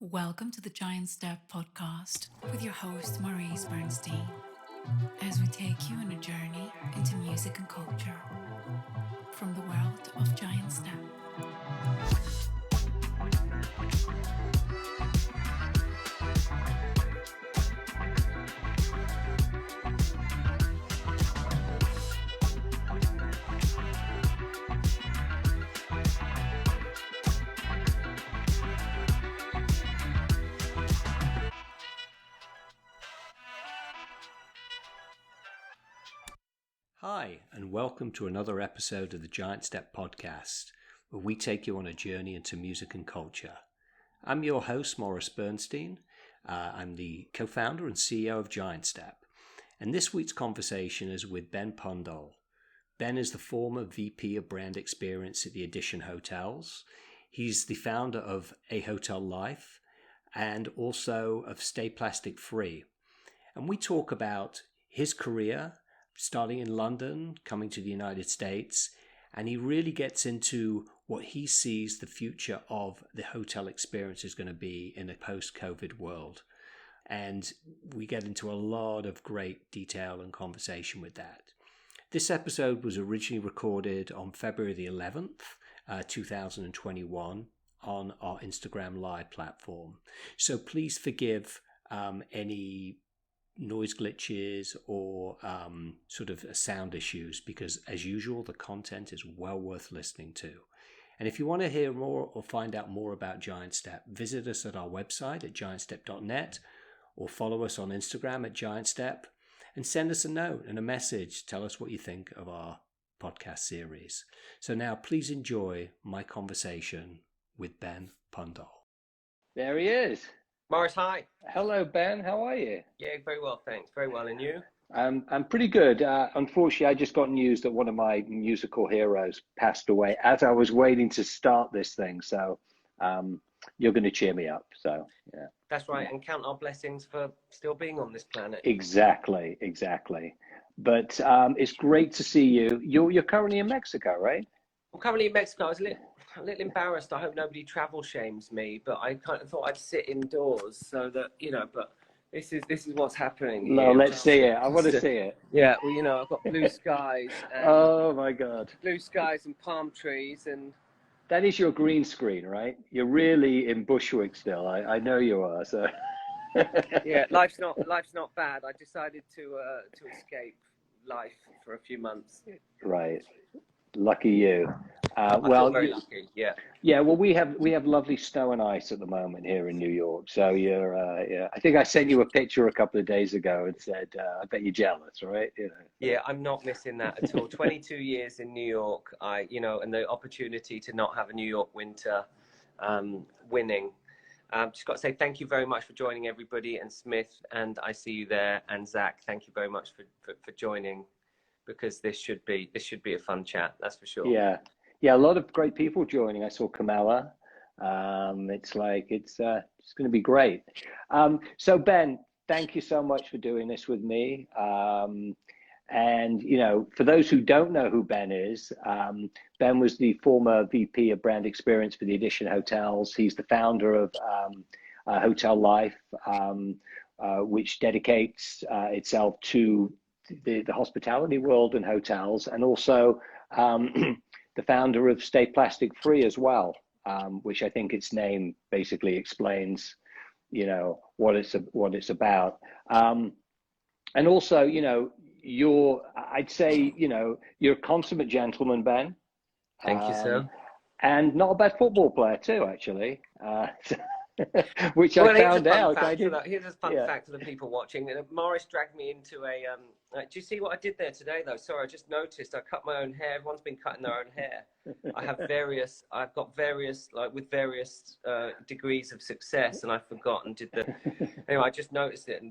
Welcome to the Giant Step podcast with your host, Maurice Bernstein, as we take you on a journey into music and culture from the world of Giant Step. Hi, and welcome to another episode of the Giant Step podcast, where we take you on a journey into music and culture. I'm your host, Maurice Bernstein. I'm the co-founder and CEO of Giant Step, and this week's conversation is with Ben Pundole. Ben is the former VP of Brand Experience at the Edition Hotels. He's the founder of A Hotel Life and also of Stay Plastic Free. And we talk about his career, starting in London, coming to the United States, and he really gets into what he sees the future of the hotel experience is going to be in a post-COVID world. And we get into a lot of great detail and conversation with that. This episode was originally recorded on February the 11th, 2021 on our Instagram Live platform. So please forgive any noise glitches or sort of sound issues, because as usual the content is well worth listening to. And if you want to hear more or find out more about Giant Step, visit us at our website at giantstep.net or follow us on Instagram at Giant Step and send us a note and a message. Tell us what you think of our podcast series. So now please enjoy my conversation with Ben Pundole. There he is. Maurice, hi. Hello, Ben. How are you? Yeah, very well, thanks. Very well, and you? I'm pretty good. Unfortunately, I just got news that one of my musical heroes passed away as I was waiting to start this thing. So you're going to cheer me up. So, yeah. That's right, and count our blessings for still being on this planet. Exactly. But it's great to see you. You're currently in Mexico, right? I'm currently in Mexico. I was a little embarrassed. I hope nobody travel shames me, but I kind of thought I'd sit indoors so that, but this is what's happening. No, let's see it. I want to see it. Yeah, well, I've got blue skies. And oh my God. Blue skies and palm trees and. That is your green screen, right? You're really in Bushwick still. I know you are. So. Yeah, life's not bad. I decided to escape life for a few months. Right. Lucky you. I feel very lucky. Yeah. Yeah. Well, we have lovely snow and ice at the moment here in New York. So you're. Yeah. I think I sent you a picture a couple of days ago and said, "I bet you're jealous, right?" Yeah, I'm not missing that at all. 22 years in New York. And the opportunity to not have a New York winter, winning. Just got to say thank you very much for joining, everybody, and Smith, and I see you there, and Zach. Thank you very much for joining. Because this should be a fun chat, that's for sure. Yeah, a lot of great people joining. I saw Kamala. It's going to be great. So Ben, thank you so much for doing this with me. And for those who don't know who Ben is, Ben was the former VP of Brand Experience for the Edition Hotels. He's the founder of Hotel Life, which dedicates itself to the hospitality world and hotels, and also the founder of Stay Plastic Free as well, which I think its name basically explains, what it's about. And also, I'd say, you're a consummate gentleman, Ben. Thank you, sir. And not a bad football player too, actually. Which I found out. Here's a fun fact for the people watching. Maurice dragged me into a. Do you see what I did there today, though? Sorry, I just noticed I cut my own hair. Everyone's been cutting their own hair. I've got various degrees of success, and I forgot and did the. Anyway, I just noticed it.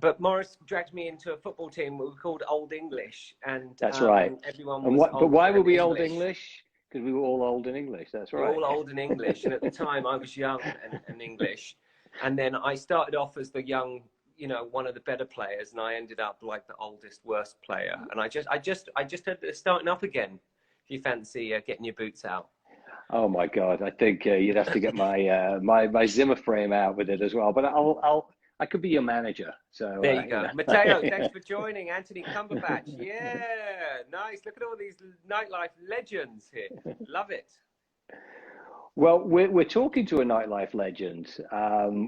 But Maurice dragged me into a football team we were called Old English, and that's right. Everyone was. And but why were we Old English? Because we were all old in English, that's right. We were all old in English, and at the time I was young and English. And then I started off as the young, one of the better players, and I ended up like the oldest, worst player. And I just had starting up again. If you fancy getting your boots out. Oh my God! I think you'd have to get my my Zimmer frame out with it as well. But I could be your manager. So There you go. you know. Mateo, thanks for joining. Anthony Cumberbatch. Yeah, nice. Look at all these nightlife legends here. Love it. Well, we're talking to a nightlife legend,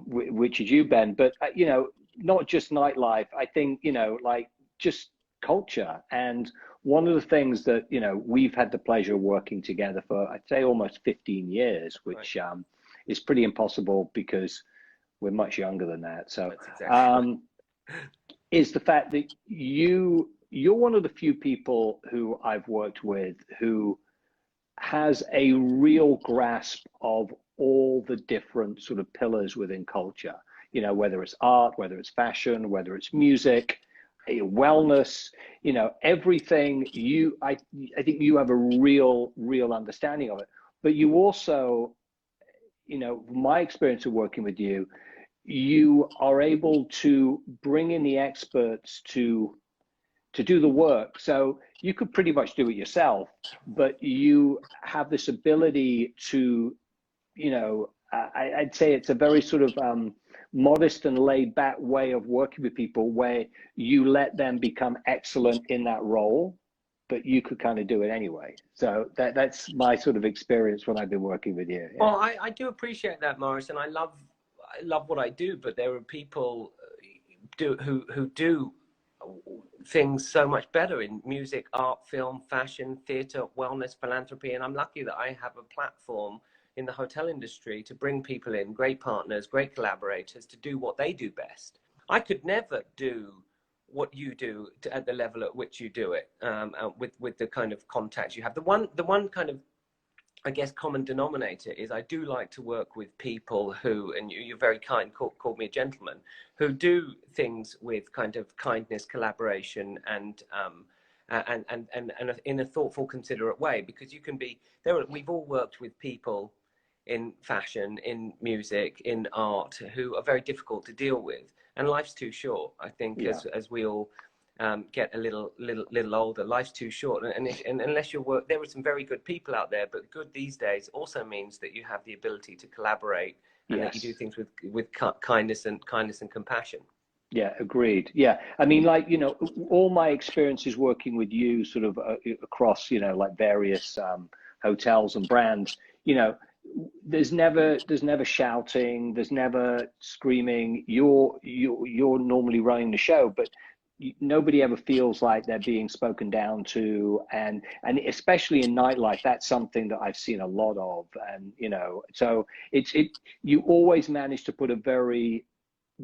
which is you, Ben. But you know, not just nightlife. I think you know, like just culture. And one of the things that you know we've had the pleasure of working together for, I'd say, almost 15 years, which Right. is pretty impossible because we're much younger than that. So, That's exactly right. is the fact that you're one of the few people who I've worked with who has a real grasp of all the different sort of pillars within culture, you know, whether it's art, whether it's fashion, whether it's music, wellness, you know, everything. I think you have a real understanding of it. But you also, you know, my experience of working with you, you are able to bring in the experts to do the work. So you could pretty much do it yourself, but you have this ability to, you know, I'd say it's a very sort of modest and laid back way of working with people where you let them become excellent in that role, but you could kind of do it anyway. So that's my sort of experience when I've been working with you. Yeah. Well, I do appreciate that, Maurice, and I love what I do. But there are people who do things so much better in music, art, film, fashion, theatre, wellness, philanthropy. And I'm lucky that I have a platform in the hotel industry to bring people in, great partners, great collaborators, to do what they do best. I could never do what you do at the level at which you do it, with the kind of contacts you have. The one kind of, I guess, common denominator is I do like to work with people who, and you're very kind, called me a gentleman, who do things with kind of kindness, collaboration, and in a thoughtful, considerate way. Because you can be there. We've all worked with people in fashion, in music, in art, who are very difficult to deal with, and life's too short. I think Yeah. as we all get a little older, life's too short, and unless you're there are some very good people out there, but good these days also means that you have the ability to collaborate, and Yes. that you do things with kindness and compassion. Yeah, agreed. Yeah, I mean, like, you know, all my experiences working with you sort of across, you know, like various hotels and brands, you know, there's never shouting, there's never screaming. You're normally running the show, but nobody ever feels like they're being spoken down to, and especially in nightlife, that's something that I've seen a lot of. And you know, so you always manage to put a very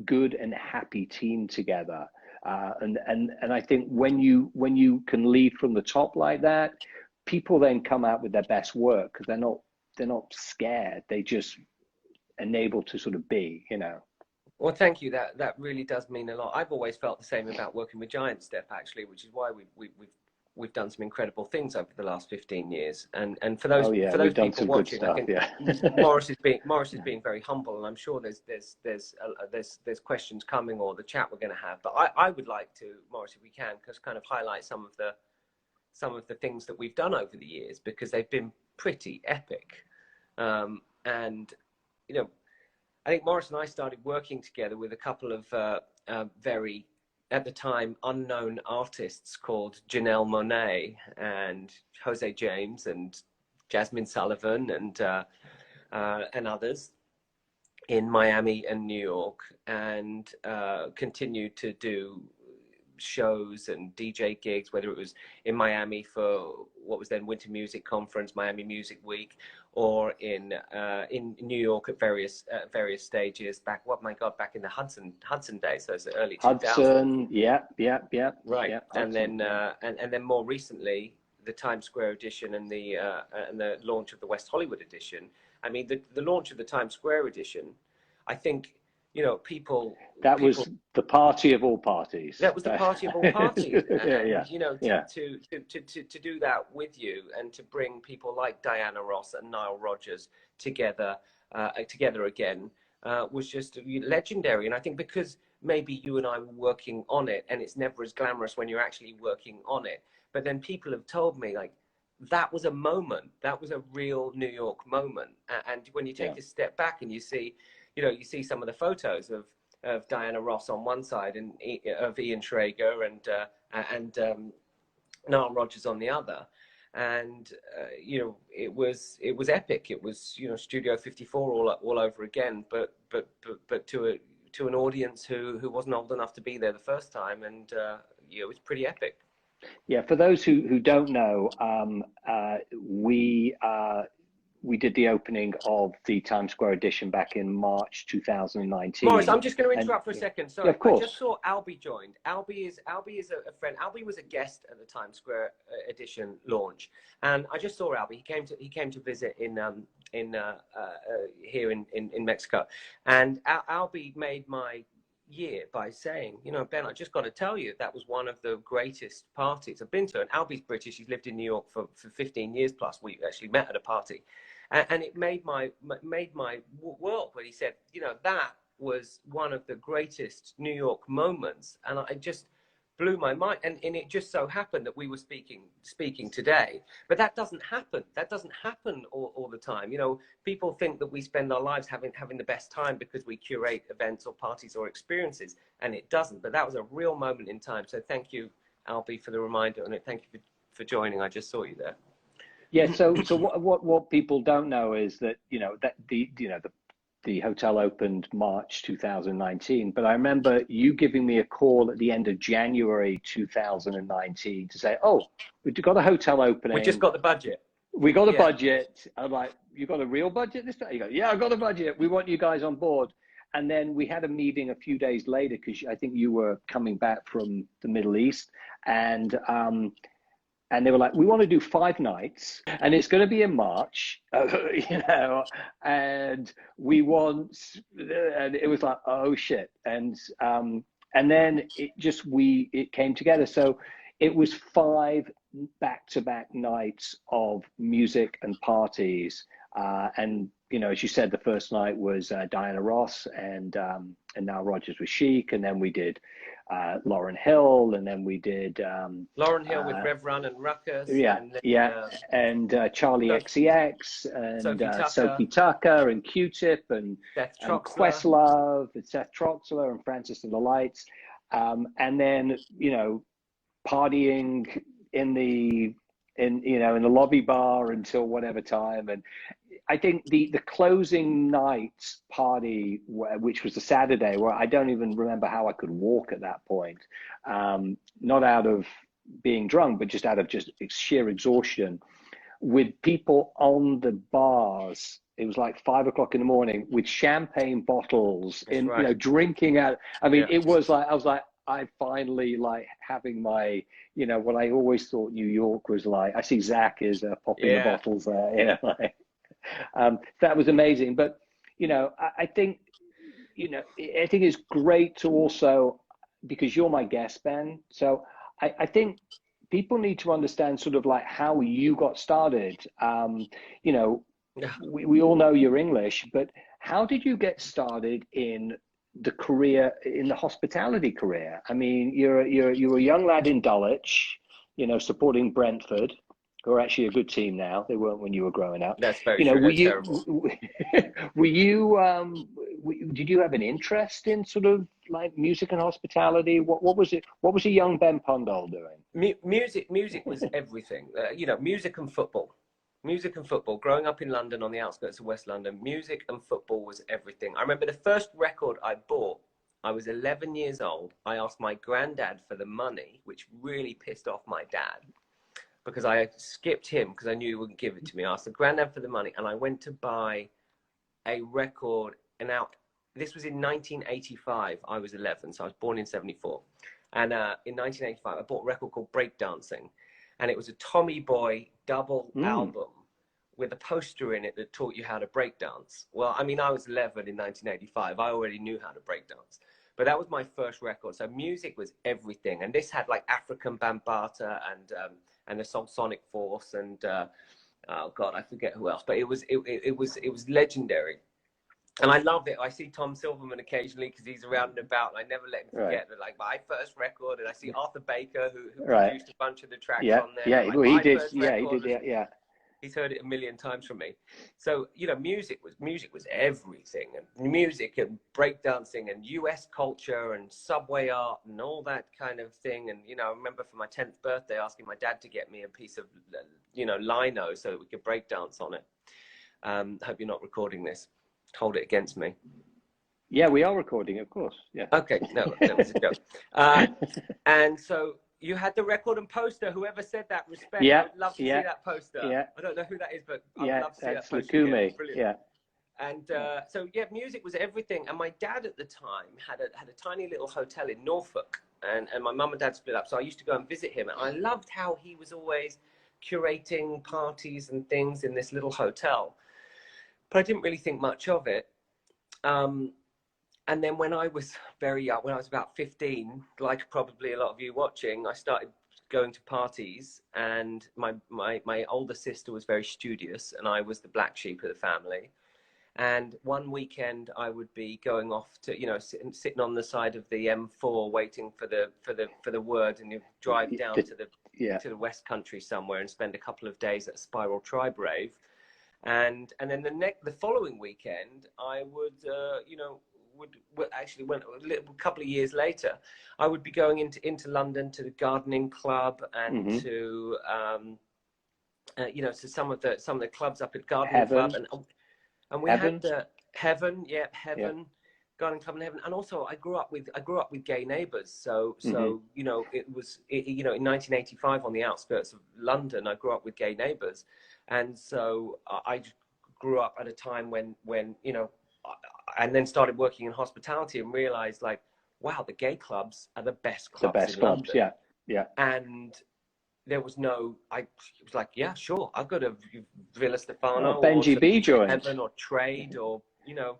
good and happy team together, and I think when you can lead from the top like that, people then come out with their best work because they're not scared, they just enabled to sort of be, you know. Well, thank you. That really does mean a lot. I've always felt the same about working with Giant Step, actually, which is why we've done some incredible things over the last 15 years. And for those We've done people some watching, good stuff. I think Yeah. Maurice is being very humble, and I'm sure there's questions coming, or the chat we're going to have. But I would like to, Maurice, if we can, just kind of highlight some of the things that we've done over the years, because they've been pretty epic. And you know, I think Maurice and I started working together with a couple of very, at the time, unknown artists called Janelle Monáe and Jose James and Jasmine Sullivan and others in Miami and New York, and continued to do shows and DJ gigs, whether it was in Miami for what was then Winter Music Conference, Miami Music Week, or in New York at various stages back in the Hudson days, those early 2000s. Hudson, yeah, right. Yeah, and Hudson, then and then more recently the Times Square edition and the launch of the West Hollywood edition. I mean, the launch of the Times Square edition, I think, you know, people was the party of all parties. That was the party of all parties. Yeah. You know, to do that with you, and to bring people like Diana Ross and Nile Rodgers together again, was just legendary. And I think because maybe you and I were working on it, and it's never as glamorous when you're actually working on it. But then people have told me, like, that was a moment. That was a real New York moment. And when you take a step back and you see, you see some of the photos of Diana Ross on one side and of Ian Schrager and Nile Rodgers on the other. And it was epic. It was Studio 54 all over again, but to an audience who wasn't old enough to be there the first time, and it was pretty epic. Yeah, for those who don't know, we did the opening of the Times Square edition back in March 2019. Maurice, I'm just going to interrupt for a second. Sorry, yeah, of course. I just saw Albie joined. Albie is a friend. Albie was a guest at the Times Square edition launch, and I just saw Albie. He came to visit here in Mexico, and Albie made my year by saying, Ben, I just got to tell you, that was one of the greatest parties I've been to. And Albie's British. He's lived in New York for 15 years plus. We actually met at a party, and it made my world when he said, that was one of the greatest New York moments. And I just blew my mind. And it just so happened that we were speaking today, but that doesn't happen. That doesn't happen all the time. People think that we spend our lives having the best time because we curate events or parties or experiences, and it doesn't. But that was a real moment in time. So thank you, Albie, for the reminder, and thank you for joining. I just saw you there. Yeah. So what people don't know is that the hotel opened March 2019, but I remember you giving me a call at the end of January 2019 to say, "Oh, we've got a hotel opening. We just got the budget. We got a budget." I'm like, "You got a real budget this time?" You go, "Yeah, I got a budget. We want you guys on board." And then we had a meeting a few days later because I think you were coming back from the Middle East, and they were like, "We want to do 5 nights, and it's going to be in March, and we want," and it was like, "Oh shit!" And then it came together. So it was 5 back-to-back nights of music and parties, and as you said, the first night was Diana Ross and Nile Rodgers with Chic, and then we did Lauryn Hill, and then we did Lauryn Hill with Rev Run and Ruckus. And Charlie XCX and Sophie Tucker and Q-Tip and Questlove and Seth Troxler and Francis and the Lights, and then partying in the lobby bar until whatever time. And I think the closing night party, which was a Saturday, where I don't even remember how I could walk at that point, not out of being drunk, but just out of just sheer exhaustion, with people on the bars. It was like 5 o'clock in the morning with champagne bottles drinking out. I mean, It was like, I was like, I finally having my, what I always thought New York was like. I see Zach is popping the bottles there. That was amazing. But, I think it's great to also, because you're my guest, Ben. So I think people need to understand sort of how you got started. We all know you're English, but how did you get started in the career, in the hospitality career? I mean, you're a young lad in Dulwich, supporting Brentford, who are actually a good team now. They weren't when you were growing up. That's very true. Did you have an interest in sort of music and hospitality? What was it? What was a young Ben Pundole doing? Music was everything. Music and football. Music and football. Growing up in London, on the outskirts of West London, music and football was everything. I remember the first record I bought, I was 11 years old. I asked my granddad for the money, which really pissed off my dad, because I skipped him because I knew he wouldn't give it to me. I asked the granddad for the money, and I went to buy a record. And now, this was in 1985. I was 11, so I was born in 74. And in 1985, I bought a record called Breakdancing. And it was a Tommy Boy double album with a poster in it that taught you how to breakdance. Well, I mean, I was 11 in 1985. I already knew how to breakdance. But that was my first record. So music was everything. And this had African Bambata and the Sonic Force and, oh God, I forget who else. But it was legendary. And I love it. I see Tom Silverman occasionally because he's around and about, and I never let him forget that, like, my first record. And I see Arthur Baker, who produced a bunch of the tracks on there. Yeah, like, well, he did. Yeah, he did. Yeah. He's heard it a million times from me. So, you know, music was everything, and music and breakdancing and US culture and subway art and all that kind of thing. And, you know, I remember for my 10th birthday asking my dad to get me a piece of, you know, lino so that we could breakdance on it. Hope you're not recording this. Hold it against me. Yeah, we are recording, of course. Yeah. Okay, no, that was a joke. And so you had the record and poster. Whoever said that, respect. Yeah, I'd love to see that poster. Yeah. I don't know who that is, but I'd love to see that poster. Lukume. Yeah. And so yeah, music was everything. And my dad at the time had a tiny little hotel in Norfolk, and my mum and dad split up. So I used to go and visit him, and I loved how he was always curating parties and things in this little hotel. But I didn't really think much of it. And then when I was very young, when I was about 15, like probably a lot of you watching, I started going to parties, and my older sister was very studious, and I was the black sheep of the family. And one weekend I would be going off to, you know, sitting on the side of the M4 waiting for the word, and you drive down to the West Country somewhere and spend a couple of days at a Spiral Tribe rave. And then the following weekend I would actually went a couple of years later, I would be going into London to the Gardening Club and to you know, to some of the clubs up at Gardening Club, and we had Heaven, Gardening Club and Heaven. And also I grew up with gay neighbors, so you know, you know, in 1985 on the outskirts of London I grew up with gay neighbors. And so I grew up at a time when you know, and then started working in hospitality and realized, like, wow, the gay clubs are the best clubs in London. Yeah. And there was it was like, yeah, sure, I'll go to Villa Stefano, Benji B joined, Heaven or Trade, or, you know,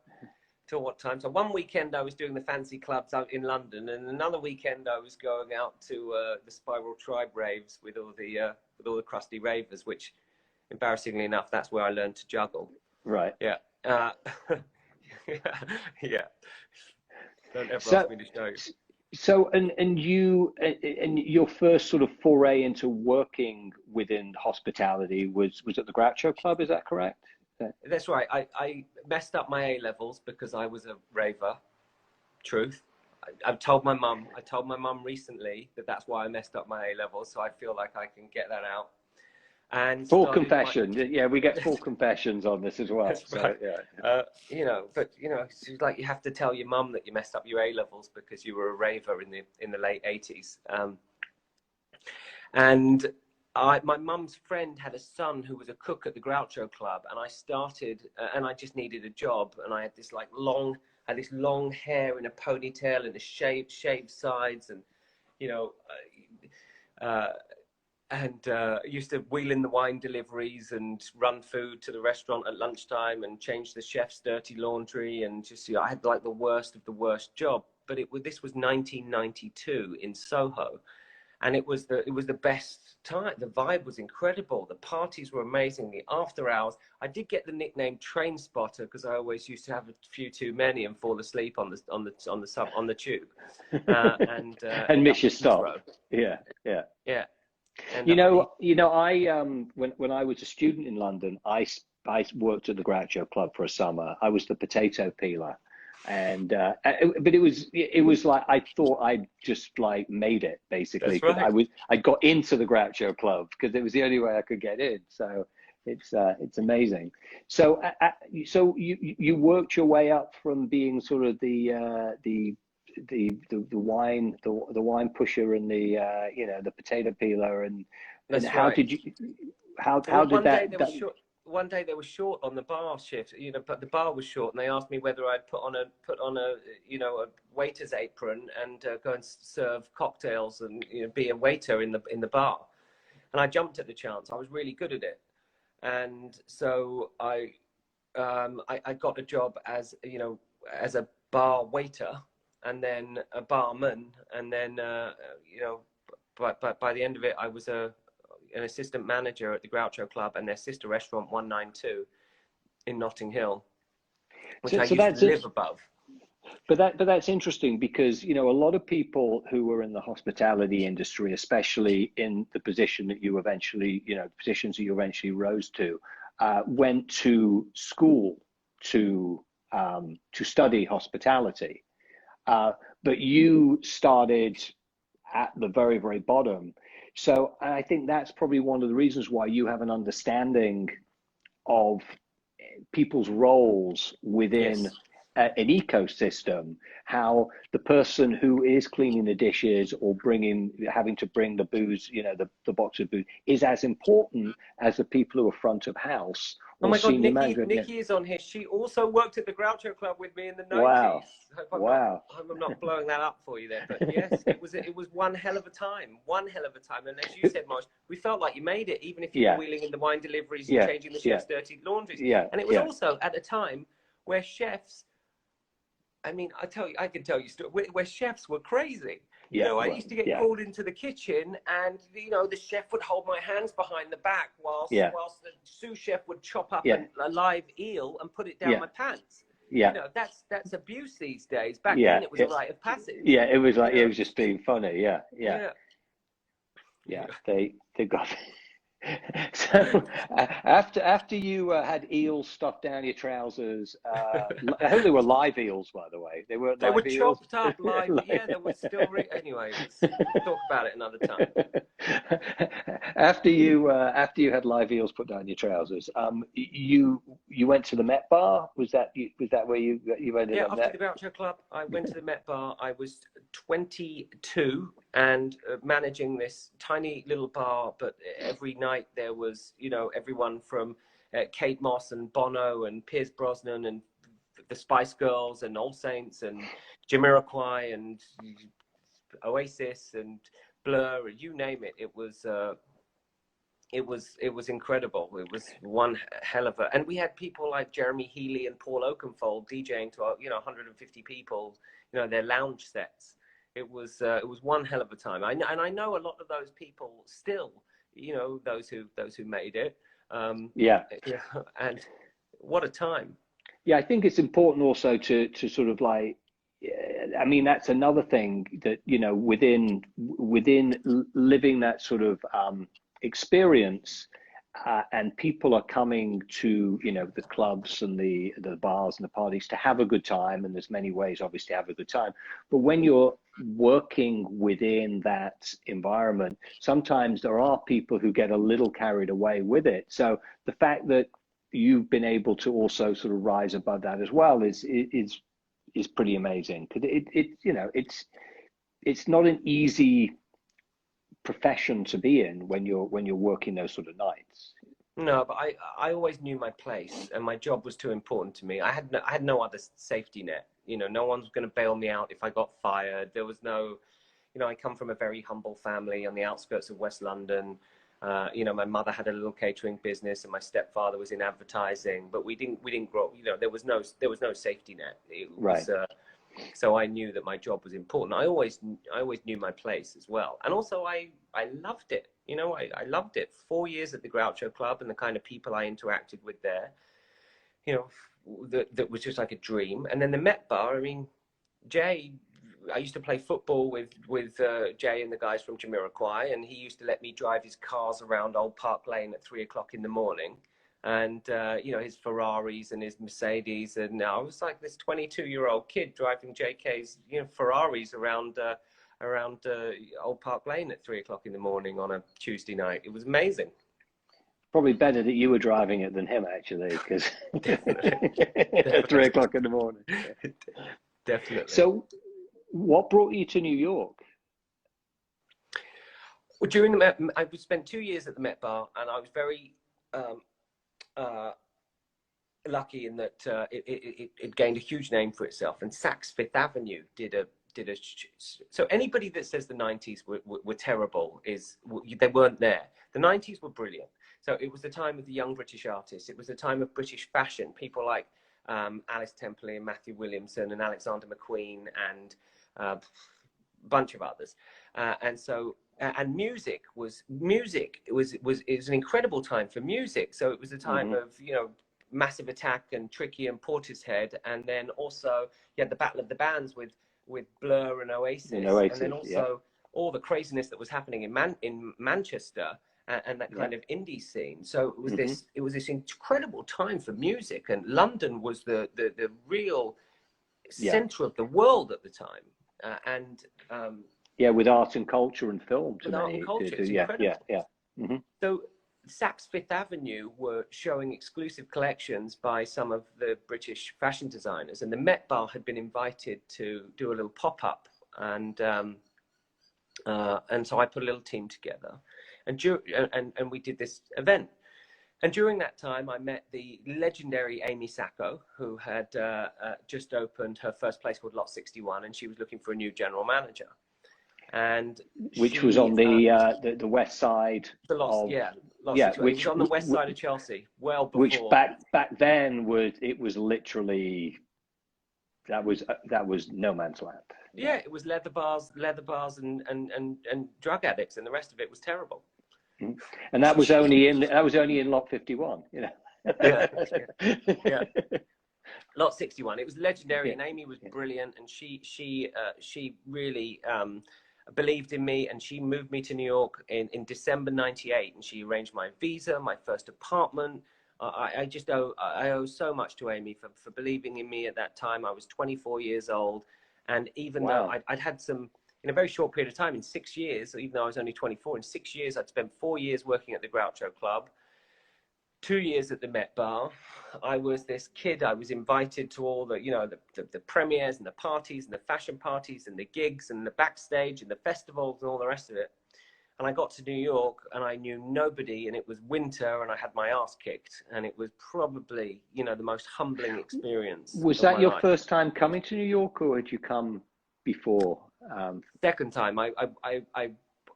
till what time. So one weekend I was doing the fancy clubs out in London, and another weekend I was going out to the Spiral Tribe raves with all the crusty ravers, which, embarrassingly enough, that's where I learned to juggle. Right. Yeah. Yeah. Don't ever ask me to show you. So, and your first sort of foray into working within hospitality was at the Groucho Club, is that correct? That's right. I messed up my A-levels because I was a raver. Truth. I've told my mum recently that that's why I messed up my A-levels, so I feel like I can get that out. And full confession. Yeah, we get full confessions on this as well. So, right. Yeah. You know, but you know, it's like you have to tell your mum that you messed up your A-levels because you were a raver in the late 80s. And my mum's friend had a son who was a cook at the Groucho Club, and I started, and I just needed a job, and I had this long hair in a ponytail and a shaved sides, and you know. And used to wheel in the wine deliveries and run food to the restaurant at lunchtime and change the chef's dirty laundry, and just, you know, I had like the worst of the worst job. But this was 1992 in Soho, and it was the best time. The vibe was incredible. The parties were amazing. The after hours. I did get the nickname Train Spotter because I always used to have a few too many and fall asleep on the tube and miss your stop. Yeah. You know, I when I was a student in London, I worked at the Groucho Club for a summer. I was the potato peeler, but it was like I thought I'd just like made it basically. That's right. I got into the Groucho Club because it was the only way I could get in. So it's amazing. So you worked your way up from being sort of the wine pusher and the potato peeler and how right. did you how did that one day they were short on the bar shift, you know, but the bar was short, and they asked me whether I'd put on a you know, a waiter's apron and go and serve cocktails and, you know, be a waiter in the bar, and I jumped at the chance. I was really good at it, and so I got a job as, you know, as a bar waiter, and then a barman, and then you know, but by the end of it, I was an assistant manager at the Groucho Club and their sister restaurant 192 in Notting Hill. which I used to live above. But that's interesting because, you know, a lot of people who were in the hospitality industry, especially in the position that you eventually, you know, positions that you eventually rose to, went to school to study hospitality. But you started at the very, very bottom. So I think that's probably one of the reasons why you have an understanding of people's roles within an ecosystem, how the person who is cleaning the dishes or having to bring the booze, you know, the box of booze, is as important as the people who are front of house. Oh my God, Nikki is on here. She also worked at the Groucho Club with me in the 90s. Wow. I hope I'm not blowing that up for you there, but yes, it was one hell of a time. And as you said, Marsh, we felt like you made it, even if you were wheeling in the wine deliveries and changing the chef's dirty laundries. And it was also at a time where chefs, I mean, I can tell you where chefs were crazy. You know, I used to get called into the kitchen, and you know, the chef would hold my hands behind the back whilst the sous chef would chop up a live eel and put it down my pants. You know, that's abuse these days. Back then, it was a rite of passage. Yeah, it was like, it was just being funny. Yeah. They got. So after you had eels stuffed down your trousers, I hope they were live eels, by the way. They were eels. Chopped up live. Yeah, they were still. Anyway, we'll talk about it another time. After you had live eels put down your trousers, you went to the Met Bar. Was that where you ended up? Yeah, after the Groucho Club, I went to the Met Bar. I was 22 and managing this tiny little bar, but every night there was, you know, everyone from Kate Moss and Bono and Pierce Brosnan and the Spice Girls and All Saints and Jamiroquai and Oasis and Blur, you name it. It was incredible. It was one hell of a, and we had people like Jeremy Healy and Paul Oakenfold DJing to, you know, 150 people, you know, their lounge sets. It was one hell of a time. And I know a lot of those people still, you know, those who made it. And what a time. Yeah, I think it's important also to sort of like, I mean, that's another thing that, you know, within living that sort of experience, and people are coming to, you know, the clubs and the bars and the parties to have a good time, and there's many ways obviously to have a good time, but when you're working within that environment, sometimes there are people who get a little carried away with it. So the fact that you've been able to also sort of rise above that as well is pretty amazing, because you know, it's not an easy profession to be in when you're working those sort of nights. No, but I always knew my place, and my job was too important to me. I had no other safety net. You know, no one's going to bail me out if I got fired. There was no, you know, I come from a very humble family on the outskirts of West London. You know, my mother had a little catering business, and my stepfather was in advertising. But we didn't grow. You know, there was no safety net. It was, so I knew that my job was important. I always knew my place as well, and also I loved it. You know, I loved it. 4 years at the Groucho Club and the kind of people I interacted with there, you know, that was just like a dream. And then the Met Bar, I mean, Jay, I used to play football with Jay and the guys from Jamiroquai, and he used to let me drive his cars around Old Park Lane at 3 o'clock in the morning. And, you know, his Ferraris and his Mercedes. And I was like this 22-year-old kid driving JK's, you know, Ferraris around Old Park Lane at 3 o'clock in the morning on a Tuesday night. It was amazing. Probably better that you were driving it than him, actually, because at 3 o'clock in the morning. Definitely. So what brought you to New York? Well, during the Met, I spent 2 years at the Met Bar, and I was very lucky in that it gained a huge name for itself. And Saks Fifth Avenue did a so anybody that says the 90s were terrible they weren't there. The 90s were brilliant. So it was the time of the young British artists. It was the time of British fashion. People like Alice Templey and Matthew Williamson and Alexander McQueen and a bunch of others. And so and music was an incredible time for music. So it was a time of, you know, Massive Attack and Tricky and Portishead, and then also you had the Battle of the Bands with Blur and Oasis, and then also all the craziness that was happening in Manchester and that kind of indie scene. So it was this incredible time for music, and London was the real center of the world at the time, with art and culture and film. So Saks Fifth Avenue were showing exclusive collections by some of the British fashion designers, and the Met Bar had been invited to do a little pop-up, and so I put a little team together, and we did this event. And during that time, I met the legendary Amy Sacco, who had just opened her first place called Lot 61, and she was looking for a new general manager. And which was on the west side. Which was on the west side of Chelsea, well before. Which back then was literally that was no man's land. Yeah, it was leather bars, and drug addicts, and the rest of it was terrible. And that was only in Lot 51, you know. Yeah. Lot 61. It was legendary, and Amy was brilliant, and she really believed in me, and she moved me to New York in December '98, and she arranged my visa, my first apartment. I owe so much to Amy for believing in me at that time. I was 24 years old, and even though I'd had some, in a very short period of time, in 6 years, even though I was only 24, in 6 years, I'd spent 4 years working at the Groucho Club, 2 years at the Met Bar. I was this kid. I was invited to all the, the premieres and the parties and the fashion parties and the gigs and the backstage and the festivals and all the rest of it. And I got to New York and I knew nobody, and it was winter and I had my ass kicked, and it was probably, the most humbling experience. Was that your first time coming to New York, or had you come before? Second time.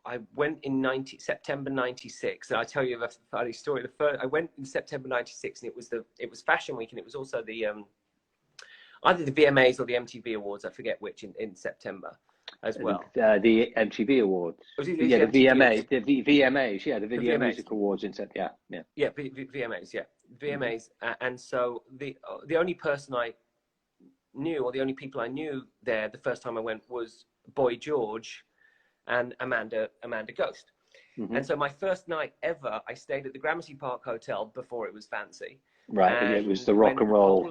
I went in September '96, and I'll tell you a funny story. I went in September '96, and it was Fashion Week, and it was also the either the VMAs or the MTV Awards. I forget which in September as well. The MTV Awards. The VMAs. The VMAs. Yeah, the Video Music Awards in September. Yeah. VMAs. Yeah, VMAs. And so the only person I knew, or the only people I knew there the first time I went, was Boy George and Amanda Ghost. And so my first night ever, I stayed at the Gramercy Park Hotel before it was fancy. Right, and it was the rock and roll.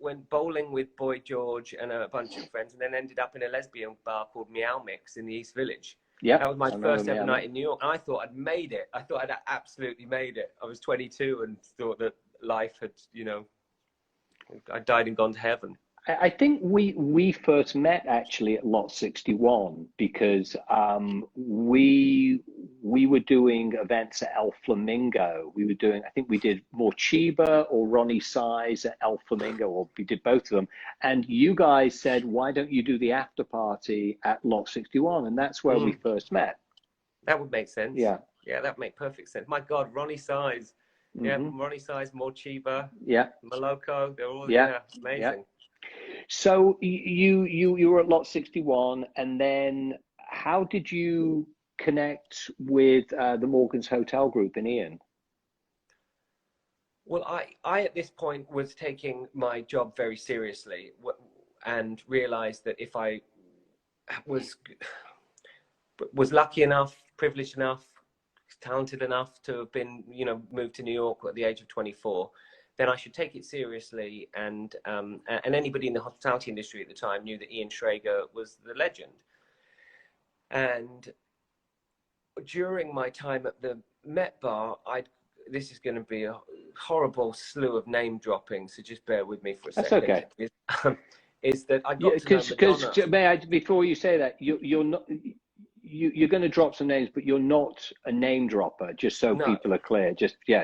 Went bowling with Boy George and a bunch of friends, and then ended up in a lesbian bar called Meow Mix in the East Village. Yeah, that was my first ever night in New York, and I thought I'd made it. I thought I'd absolutely made it. I was 22 and thought that life had, I died and gone to heaven. I think we first met actually at Lot 61 because we were doing events at El Flamingo. I think we did Morcheeba or Ronnie Size at El Flamingo, or we did both of them. And you guys said, why don't you do the after party at Lot 61? And that's where we first met. That would make sense. Yeah, that would make perfect sense. My God, Ronnie Size. Yeah, Ronnie Size, Morcheeba, Moloko, they're all amazing. Yeah. So you were at Lot 61, and then how did you connect with the Morgan's Hotel Group in Ian? Well, I at this point was taking my job very seriously, and realized that if I was lucky enough, privileged enough, talented enough to have been, moved to New York at the age of 24, then I should take it seriously. And anybody in the hospitality industry at the time knew that Ian Schrager was the legend. And during my time at the Met Bar, this is going to be a horrible slew of name dropping, so just bear with me for a second. That's okay. Is that I got to know Madonna. Because before you say that, you're not. You're going to drop some names, but you're not a name dropper, just so people are clear.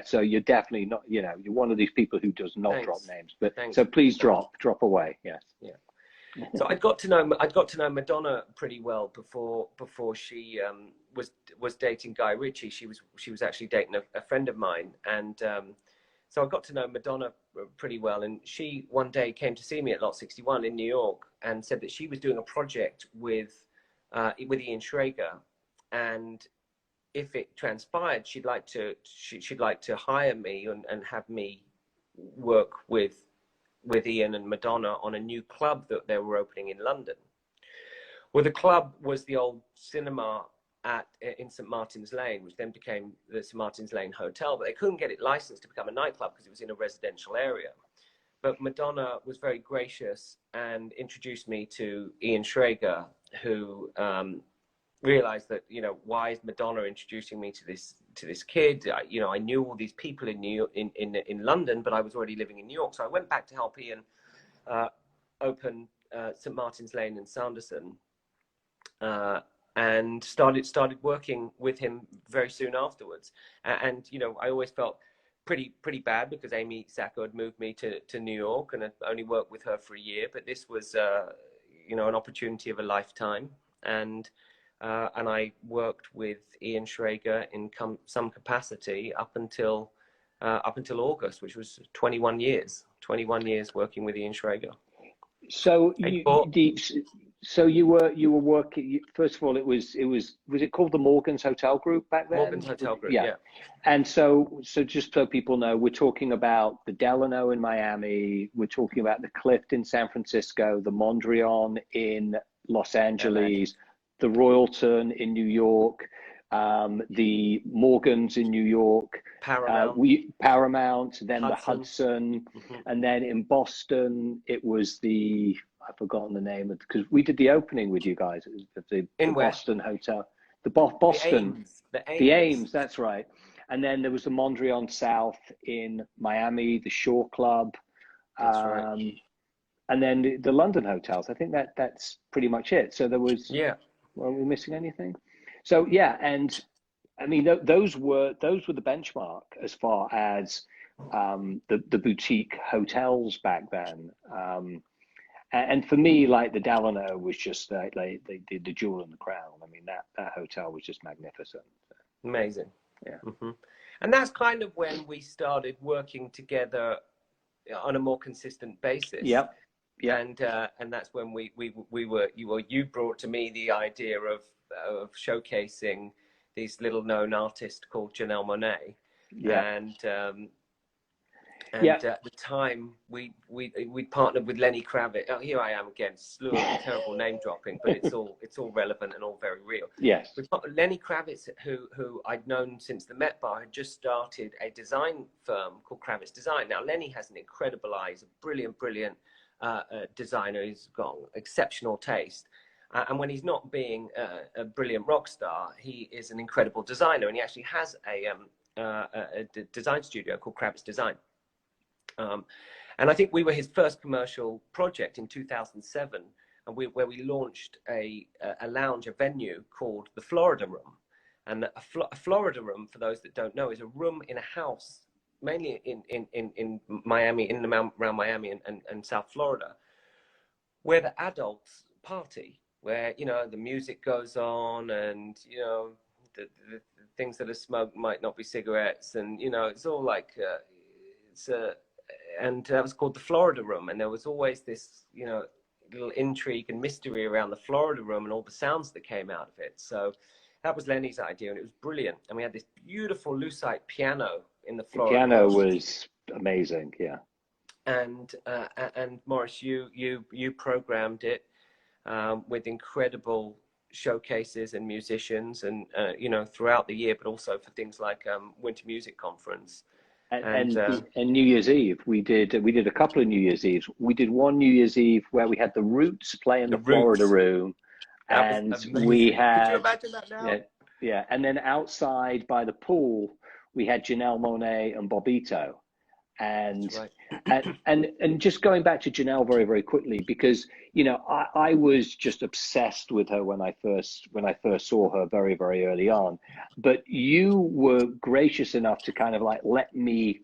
So you're definitely not, you're one of these people who does not drop names. But so please drop away. Yes. Yeah. So I got to know Madonna pretty well before she was dating Guy Ritchie. She was actually dating a friend of mine, and so I got to know Madonna pretty well. And she one day came to see me at Lot 61 in New York and said that she was doing a project with Ian Schrager, and if it transpired, she'd like to hire me and have me work with Ian and Madonna on a new club that they were opening in London. Well, the club was the old cinema in St Martin's Lane, which then became the St Martin's Lane Hotel, but they couldn't get it licensed to become a nightclub because it was in a residential area. But Madonna was very gracious and introduced me to Ian Schrager, who realized that, you know, why is Madonna introducing me to this kid? I knew all these people in New York, in London, but I was already living in New York. So I went back to help Ian open St Martin's Lane in Sanderson, and started working with him very soon afterwards. And you know, I always felt pretty bad because Amy Sacco had moved me to New York, and I'd only worked with her for a year. But this was, you know, an opportunity of a lifetime, and I worked with Ian Schrager in some capacity up until August, which was 21 years working with Ian Schrager. So you were working. First of all, was it called the Morgan's Hotel Group back then? Morgan's Hotel Group, yeah. And so just so people know, we're talking about the Delano in Miami. We're talking about the Clift in San Francisco, the Mondrian in Los Angeles, the Royalton in New York, the Morgans in New York, Paramount, then the Hudson, and then in Boston it was I've forgotten the name because we did the opening with you guys at the Boston Hotel, Boston, the Ames, that's right. And then there was the Mondrian South in Miami, the Shore Club, that's right. And then the London hotels. I think that's pretty much it. So there was, were we missing anything? So and I mean those were the benchmark as far as the boutique hotels back then. And for me, like the Delano was just they did the jewel in the crown. I mean that hotel was just magnificent. Amazing. Yeah. And that's kind of when we started working together on a more consistent basis. Yep. And that's when you brought to me the idea of showcasing these little known artists called Janelle Monáe. And at the time we partnered with Lenny Kravitz. Oh, here I am again, slew of terrible name dropping, but it's all relevant and all very real. Yes. Lenny Kravitz, who I'd known since the Met Bar, had just started a design firm called Kravitz Design. Now Lenny has an incredible eye. He's a brilliant designer. He's got exceptional taste. And when he's not being a brilliant rock star, he is an incredible designer. And he actually has a design studio called Kravitz Design. And I think we were his first commercial project in 2007, and where we launched a lounge, a venue called the Florida Room. And a Florida Room, for those that don't know, is a room in a house, mainly in Miami, around Miami and South Florida, where the adults party, where, you know, the music goes on, and, you know, the things that are smoked might not be cigarettes, and, you know, it's all like and that was called the Florida Room. And there was always this, you know, little intrigue and mystery around the Florida Room and all the sounds that came out of it. So that was Lenny's idea, and it was brilliant. And we had this beautiful lucite piano in the Florida Room. The piano was amazing, yeah. And Maurice, you programmed it with incredible showcases and musicians, and you know, throughout the year, but also for things like Winter Music Conference. And New Year's Eve, we did a couple of New Year's Eves. We did one New Year's Eve where we had the Roots play in the Florida Room, and we had, could you imagine that now? Yeah, and then outside by the pool we had Janelle Monáe and Bobbito, and and just going back to Janelle very, very quickly, because, you know, I was just obsessed with her when I first saw her very, very early on. But you were gracious enough to kind of like let me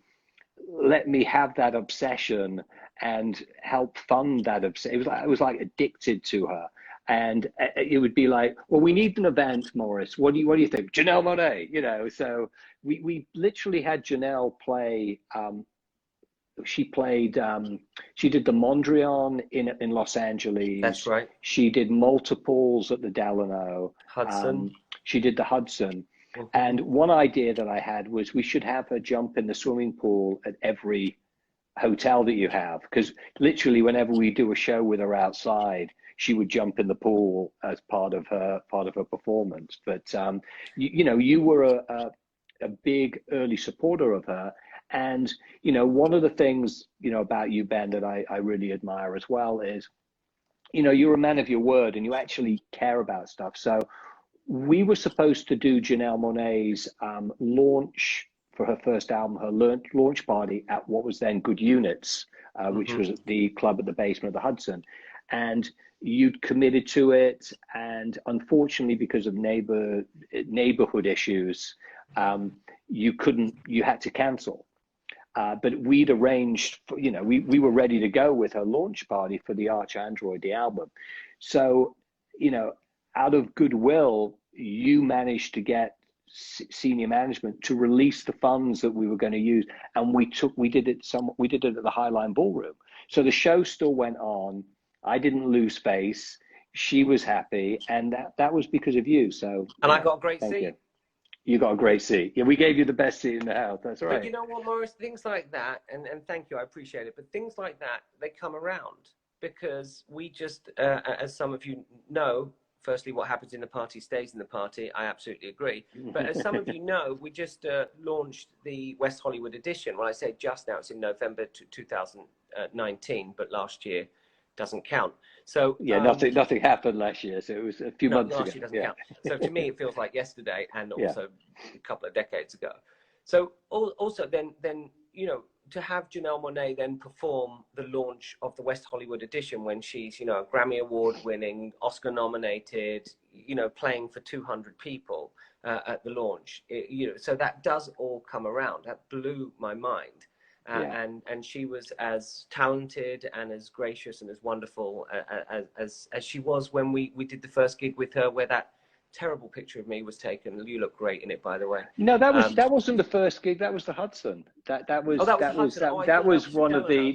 have that obsession and help fund that obsession. I was like addicted to her. And it would be like, well, we need an event, Maurice. What do you think? Janelle Monáe, you know. So we literally had Janelle play. She played. She did the Mondrian in Los Angeles. That's right. She did multiples at the Delano. Hudson. She did the Hudson. Mm-hmm. And one idea that I had was we should have her jump in the swimming pool at every hotel that you have, because literally whenever we do a show with her outside, she would jump in the pool as part of her performance. But you were a big early supporter of her. And one of the things about you, Ben, that I really admire as well is you're a man of your word and you actually care about stuff. So we were supposed to do Janelle Monáe's launch for her first album, her launch party at what was then Good Units, which was the club at the basement of the Hudson. And you'd committed to it. And unfortunately, because of neighborhood issues, you had to cancel. But we'd arranged, we were ready to go with her launch party for the Arch Android, the album. So, out of goodwill, you managed to get senior management to release the funds that we were going to use, and we did it at the Highline Ballroom. So the show still went on. I didn't lose face. She was happy, and that was because of you. So I got a great seat. You got a great seat. Yeah, we gave you the best seat in the house. That's right. But you know what, Maurice? Things like that, and thank you, I appreciate it. But things like that, they come around because we just, as some of you know, firstly, what happens in the party stays in the party. I absolutely agree. But as some of you know, we just launched the West Hollywood edition. Well, I say just now, it's in November 2019, but last year doesn't count. So yeah, nothing happened last year, so it was a few months ago. Last year doesn't count. So to me, it feels like yesterday, and also a couple of decades ago. So also then to have Janelle Monáe then perform the launch of the West Hollywood edition when she's Grammy Award winning, Oscar nominated, playing for 200 people at the launch. So that does all come around. That blew my mind. And she was as talented and as gracious and as wonderful as she was when we did the first gig with her, where that terrible picture of me was taken. You look great in it, by the way. No, that wasn't the first gig. That was the Hudson. That was one of the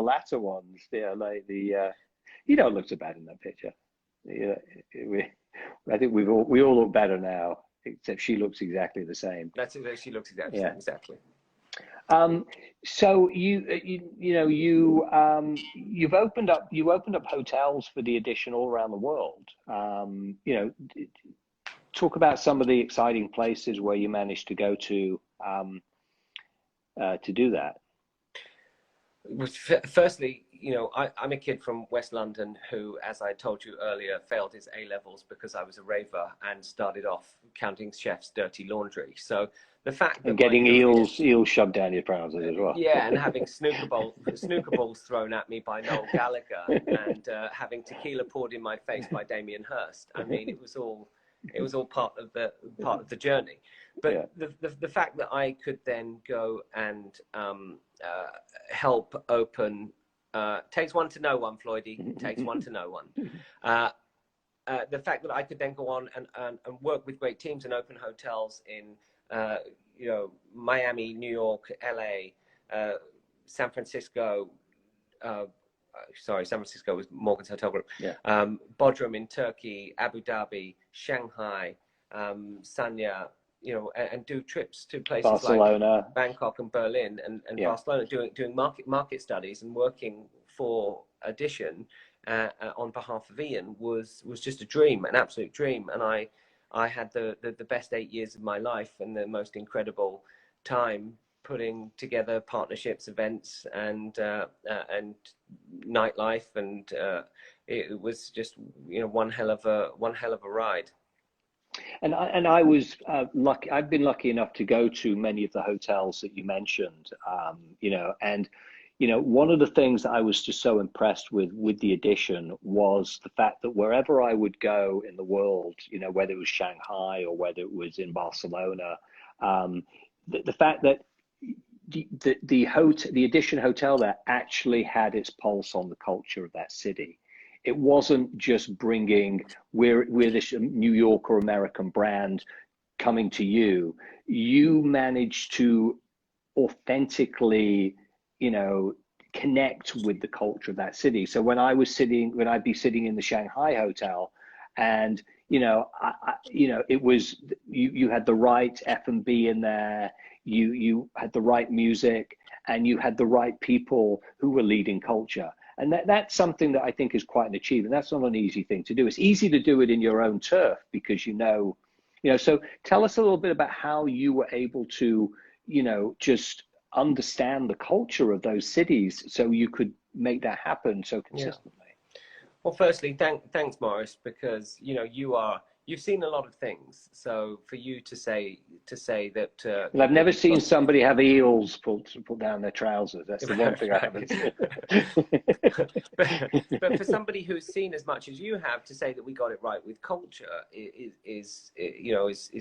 latter ones. Yeah, like you don't look so bad in that picture. I think we all look better now, except she looks exactly the same. That's it. She looks exactly the same. Exactly. So you've opened up hotels for the edition all around the world. Talk about some of the exciting places where you managed to go to do that. Firstly, I'm a kid from West London who, as I told you earlier, failed his A-levels because I was a raver and started off counting chef's dirty laundry. So the fact that getting eels shoved down your trousers as well. Yeah, and having snooker balls thrown at me by Noel Gallagher, and having tequila poured in my face by Damien Hirst. I mean, it was all part of the journey. But the fact that I could then go and help open, takes one to know one, Floydie, takes one to know one. The fact that I could then go on and work with great teams and open hotels in Miami, New York, LA, San Francisco. San Francisco was Morgan's Hotel Group. Bodrum in Turkey, Abu Dhabi, Shanghai, Sanya, and do trips to places Barcelona, like Bangkok and Berlin and Barcelona, doing market studies and working for Edition on behalf of Ian was just a dream, an absolute dream. And I had the best 8 years of my life and the most incredible time putting together partnerships, events, and nightlife, and it was just one hell of a ride. And I was lucky. I've been lucky enough to go to many of the hotels that you mentioned, one of the things that I was just so impressed with the Edition was the fact that wherever I would go in the world, whether it was Shanghai or whether it was in Barcelona, the fact that the Edition hotel there actually had its pulse on the culture of that city. It wasn't just bringing, we're this New York or American brand coming to you. You managed to authentically, connect with the culture of that city. So when I'd be sitting in the Shanghai hotel, and it was you had the right F&B in there. You had the right music, and you had the right people who were leading culture. And that's something that I think is quite an achievement. That's not an easy thing to do. It's easy to do it in your own turf because so tell us a little bit about how you were able to, just understand the culture of those cities so you could make that happen so consistently. Yeah. Well, firstly, thanks, Maurice, because you've seen a lot of things. So for you to say that, well, I've never seen somebody have eels pull down their trousers. That's the one thing I haven't seen. but for somebody who's seen as much as you have, to say that we got it right with culture is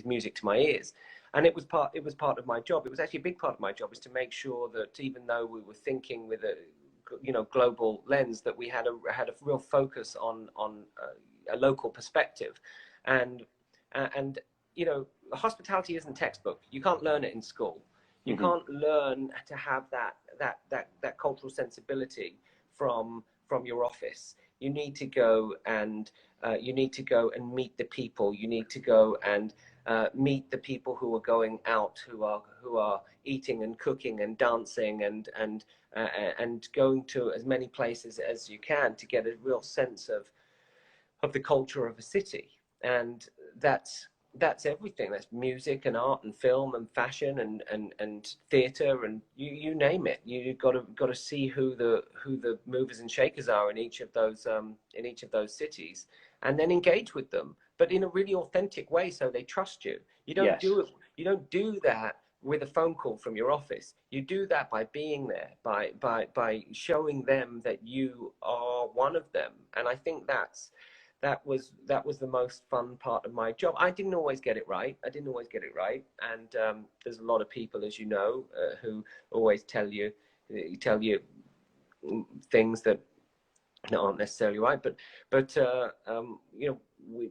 music to my ears. And it was part of my job. It was actually a big part of my job, is to make sure that even though we were thinking with a global lens, that we had a real focus on a local perspective. And hospitality isn't textbook. You can't learn it in school. You can't learn to have that cultural sensibility from your office. You need to go and meet the people. You need to go and meet the people who are going out, who are eating and cooking and dancing and going to as many places as you can to get a real sense of the culture of a city. And that's everything. That's music and art and film and fashion and theatre and you name it. You've got to see who the movers and shakers are in each of those cities, and then engage with them, but in a really authentic way, so they trust you. You don't do it. You don't do that with a phone call from your office. You do that by being there, by showing them that you are one of them. And I think that was the most fun part of my job. I didn't always get it right. And there's a lot of people, as you know, who always tell you things that aren't necessarily right. But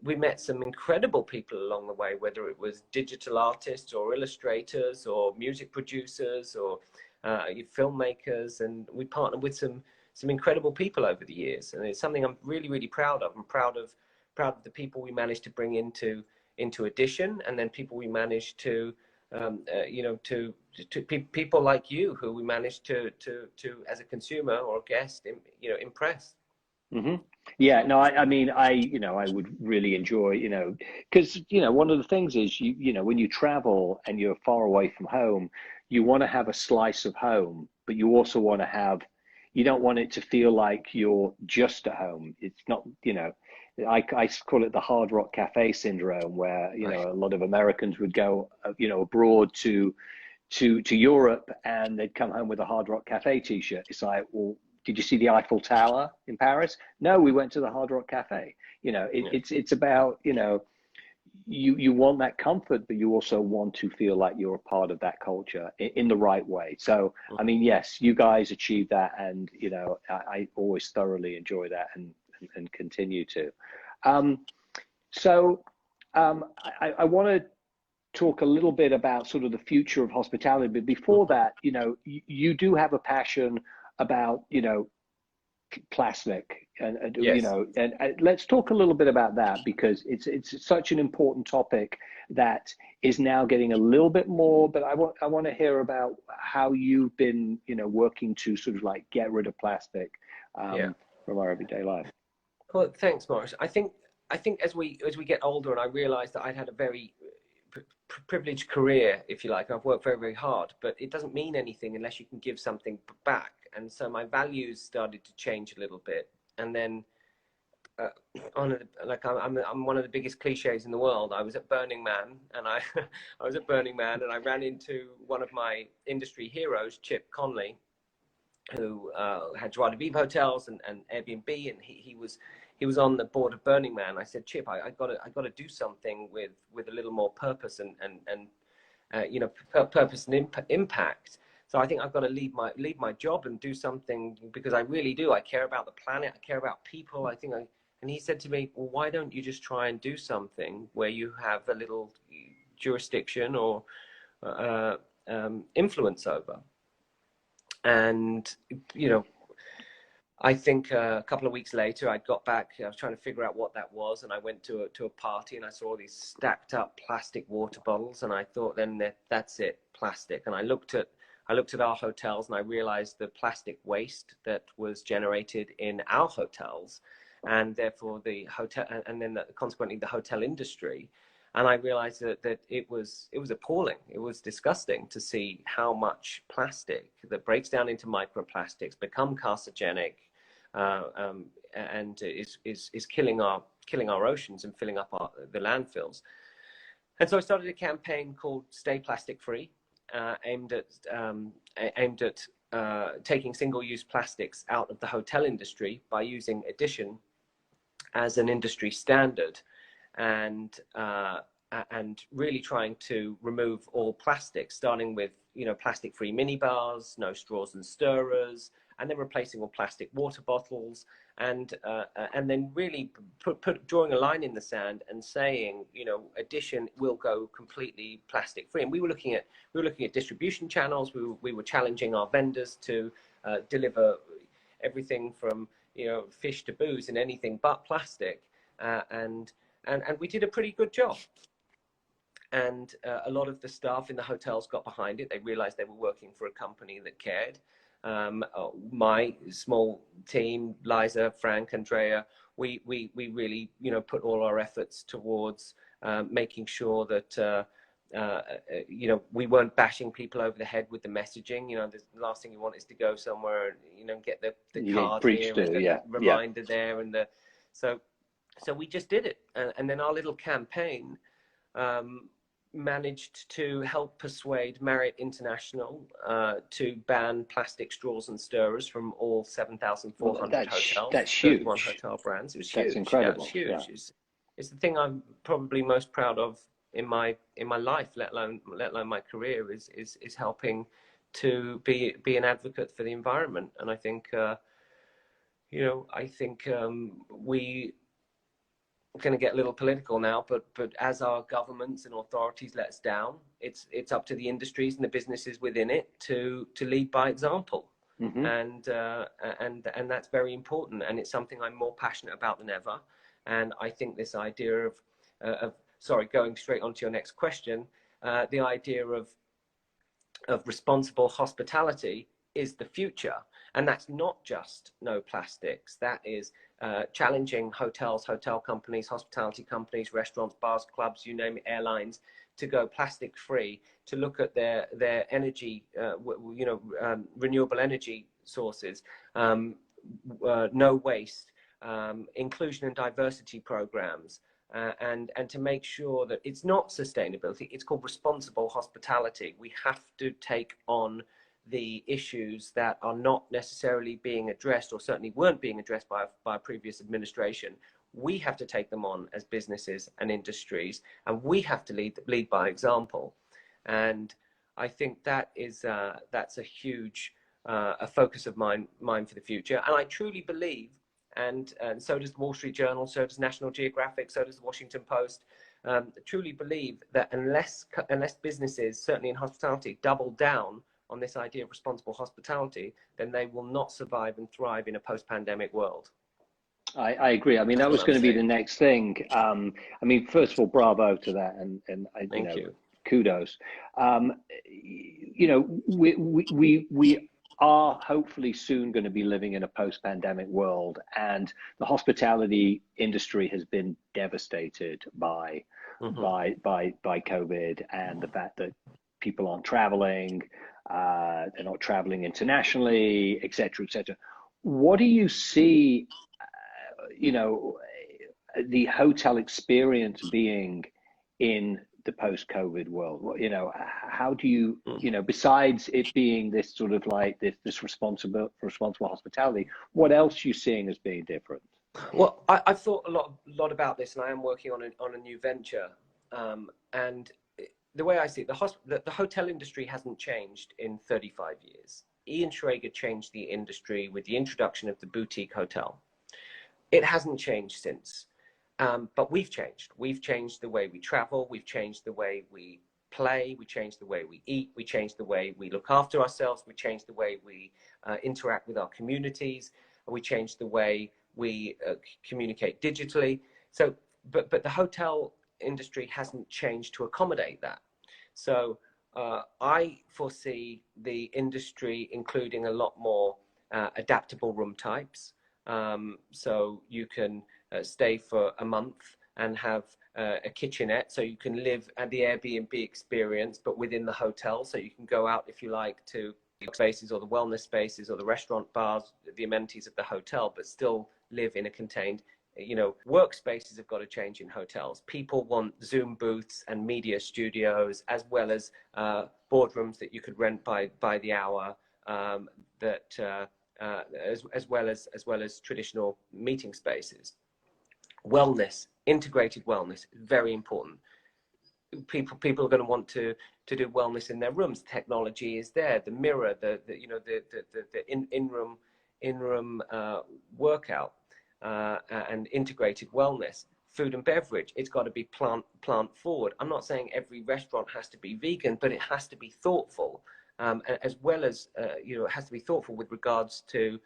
we met some incredible people along the way, whether it was digital artists or illustrators or music producers or filmmakers, and we partnered with some incredible people over the years, and it's something I'm really, really proud of. I'm proud of the people we managed to bring into Edition, and then people we managed to people like you, who we managed to as a consumer or a guest, impress. Yeah, no, I mean, I would really enjoy, because, one of the things is, when you travel and you're far away from home, you want to have a slice of home, but you also want to have, you don't want it to feel like you're just at home. It's not, I call it the Hard Rock Cafe syndrome, where, a lot of Americans would go, abroad to Europe, and they'd come home with a Hard Rock Cafe t-shirt. It's like, well, did you see the Eiffel Tower in Paris? No, we went to the Hard Rock Cafe. It's about, you want that comfort, but you also want to feel like you're a part of that culture in the right way. So, I mean, yes, you guys achieved that, and I always thoroughly enjoy that and continue to. I want to talk a little bit about sort of the future of hospitality, but before that, you do have a passion about plastic, and yes. And let's talk a little bit about that, because it's such an important topic that is now getting a little bit more. But I want to hear about how you've been working to sort of like get rid of plastic from our everyday life. Well, thanks, Maurice. I think as we get older, and I realized that I'd had a very privileged career, if you like. I've worked very, very hard, but it doesn't mean anything unless you can give something back. And so my values started to change a little bit. And then, I'm one of the biggest cliches in the world. I was at Burning Man, and I ran into one of my industry heroes, Chip Conley, who had Joie de Vivre hotels and Airbnb, and he was on the board of Burning Man. I said, Chip, I got to do something with a little more purpose and purpose and impact. So I think I've got to leave my job and do something, because I really do. I care about the planet. I care about people. And he said to me, well, why don't you just try and do something where you have a little jurisdiction or influence over? And, I think a couple of weeks later, I got back. I was trying to figure out what that was, and I went to a party, and I saw these stacked up plastic water bottles, and I thought, then that's it, plastic. And I looked at I looked at our hotels and I realized the plastic waste that was generated in our hotels, and therefore the hotel, and then consequently the hotel industry. And I realized that it was appalling. It was disgusting to see how much plastic that breaks down into microplastics, become carcinogenic, and is killing our oceans and filling up the landfills. And so I started a campaign called Stay Plastic Free, aimed at taking single-use plastics out of the hotel industry by using addition as an industry standard, and really trying to remove all plastics, starting with plastic-free minibars, no straws and stirrers, and then replacing all plastic water bottles, and then really drawing a line in the sand and saying, addition will go completely plastic free. And we were looking at distribution channels. We were challenging our vendors to deliver everything from fish to booze in anything but plastic, and we did a pretty good job. And a lot of the staff in the hotels got behind it. They realized they were working for a company that cared. My small team, Liza, Frank, Andrea, we really put all our efforts towards making sure that we weren't bashing people over the head with the messaging. The last thing you want is to go somewhere and get the card here, the reminder there, and so we just did it, and then our little campaign managed to help persuade Marriott International to ban plastic straws and stirrers from all 7,400 hotels. That's huge. 31 hotel brands. It was huge. That's incredible. Yeah, it's huge. Yeah. It's the thing I'm probably most proud of in my life, let alone my career, is helping to be an advocate for the environment. And I think we going to get a little political now, but as our governments and authorities let us down, it's up to the industries and the businesses within it to lead by example. Mm-hmm. And that's very important, and it's something I'm more passionate about than ever. And I think this idea of going straight on to your next question, the idea of responsible hospitality is the future. And that's not just no plastics. That is challenging hotels, hotel companies, hospitality companies, restaurants, bars, clubs, you name it, airlines, to go plastic free, to look at their energy, renewable energy sources, no waste, inclusion and diversity programs, and to make sure that it's not sustainability, it's called responsible hospitality. We have to take on the issues that are not necessarily being addressed, or certainly weren't being addressed by a previous administration. We have to take them on as businesses and industries, and we have to lead by example. And I think that is that's a huge a focus of mine for the future. And I truly believe, and so does the Wall Street Journal, so does National Geographic, so does the Washington Post, truly believe that unless businesses, certainly in hospitality, double down on this idea of responsible hospitality, then they will not survive and thrive in a post-pandemic world. I agree. I mean, that was going to be the next thing. I mean, first of all, bravo to that, and Thank you. Kudos. We are hopefully soon going to be living in a post-pandemic world, and the hospitality industry has been devastated by COVID, and the fact that people aren't traveling. They're not traveling internationally, et cetera, et cetera. What do you see, the hotel experience being in the post-COVID world? How do you, besides it being this sort of like this responsible hospitality, what else are you seeing as being different? Well, I've thought a lot about this, and I am working on a new venture, and the way I see it, the hotel industry hasn't changed in 35 years. Ian Schrager changed the industry with the introduction of the boutique hotel. It hasn't changed since, but we've changed. We've changed the way we travel. We've changed the way we play. We changed the way we eat. We changed the way we look after ourselves. We changed the way we interact with our communities. We changed the way we communicate digitally. So, but the hotel industry hasn't changed to accommodate that. So I foresee the industry including a lot more adaptable room types. So you can stay for a month and have a kitchenette, so you can live at the Airbnb experience, but within the hotel. So you can go out if you like to spaces or the wellness spaces or the restaurant, bars, the amenities of the hotel, but still live in a contained, workspaces have got to change in hotels. People want Zoom booths and media studios, as well as boardrooms that you could rent by the hour, as well as traditional meeting spaces. Wellness, integrated wellness, very important. People are going to want to do wellness in their rooms. Technology is there, the mirror, the in-room workout, and integrated wellness. Food and beverage, it's got to be plant forward. I'm not saying every restaurant has to be vegan, but it has to be thoughtful, as well as it has to be thoughtful with regards to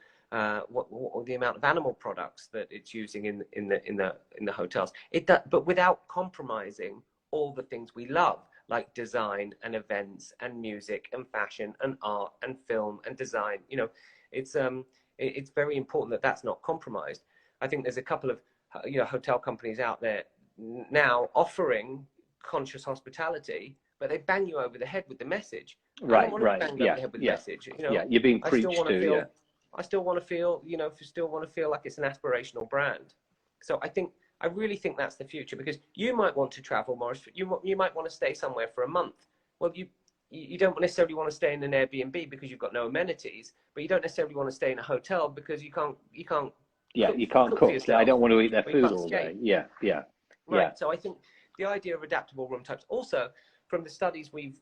what the amount of animal products that it's using in the hotels. But without compromising all the things we love, like design and events and music and fashion and art and film and design. It's very important that that's not compromised. I think there's a couple of hotel companies out there now offering conscious hospitality, but they bang you over the head with the message. Right. Yeah. Message. You're being preached to. I still want to feel, like it's an aspirational brand. So I really think that's the future, because you might want to travel, Maurice. You might want to stay somewhere for a month. Well, you don't necessarily want to stay in an Airbnb because you've got no amenities, but you don't necessarily want to stay in a hotel because you can't. Yeah, you can't cook. I don't want to eat their food all day. Yeah. Right. Yeah. So I think the idea of adaptable room types, also from the studies we've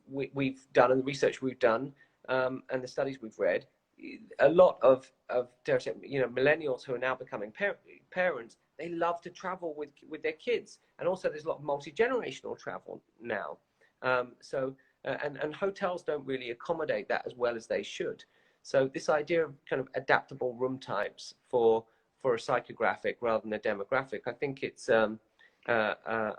done and the research we've done, and the studies we've read, a lot of millennials who are now becoming parents, they love to travel with their kids, and also there's a lot of multi-generational travel now. And hotels don't really accommodate that as well as they should. So this idea of kind of adaptable room types for a psychographic rather than a demographic, I think I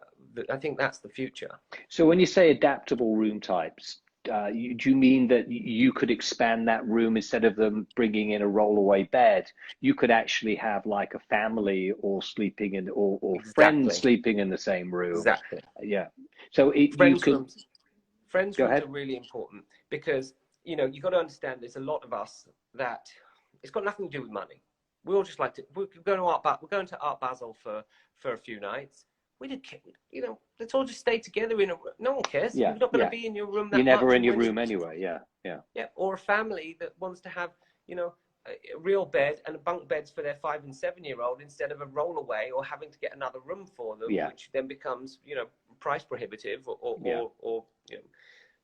think that's the future. So when you say adaptable room types, do you mean that you could expand that room, instead of them bringing in a rollaway bed, you could actually have like a family or sleeping in, or Exactly. friends sleeping in the same room? Exactly. Yeah. So Friends rooms are really important, because you've got to understand there's a lot of us that it's got nothing to do with money. We all just like to. We're going to Art Basel for a few nights. We didn't care. Let's all just stay together in a. No one cares. Yeah, You're not going to be in your room. You're never in your room anyway. Yeah. Or a family that wants to have a real bed and bunk beds for their 5 and 7-year-old instead of a rollaway, or having to get another room for them, which then becomes price prohibitive or.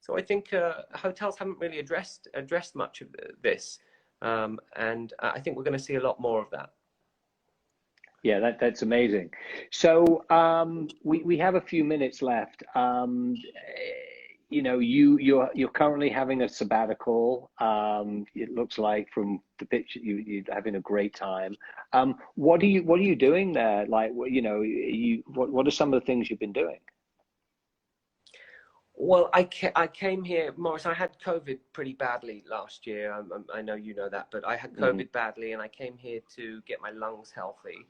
So I think hotels haven't really addressed much of this. And I think we're going to see a lot more of that. Yeah, that's amazing. So we have a few minutes left. You're currently having a sabbatical. It looks like from the picture you're having a great time. What are you doing there? Like, what are some of the things you've been doing? Well, I came here, Maurice. I had COVID pretty badly last year. I know you know that, but I had COVID badly, and I came here to get my lungs healthy.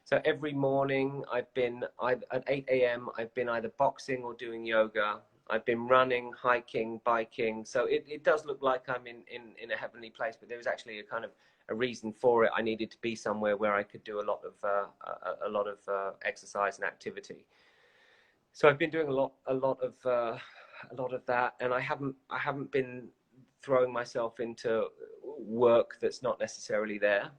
So every morning I've been at 8 a.m. I've been either boxing or doing yoga. I've been running, hiking, biking. So it does look like I'm in a heavenly place, but there was actually a kind of a reason for it. I needed to be somewhere where I could do a lot of exercise and activity. So I've been doing a lot of that, and I haven't been throwing myself into work that's not necessarily there.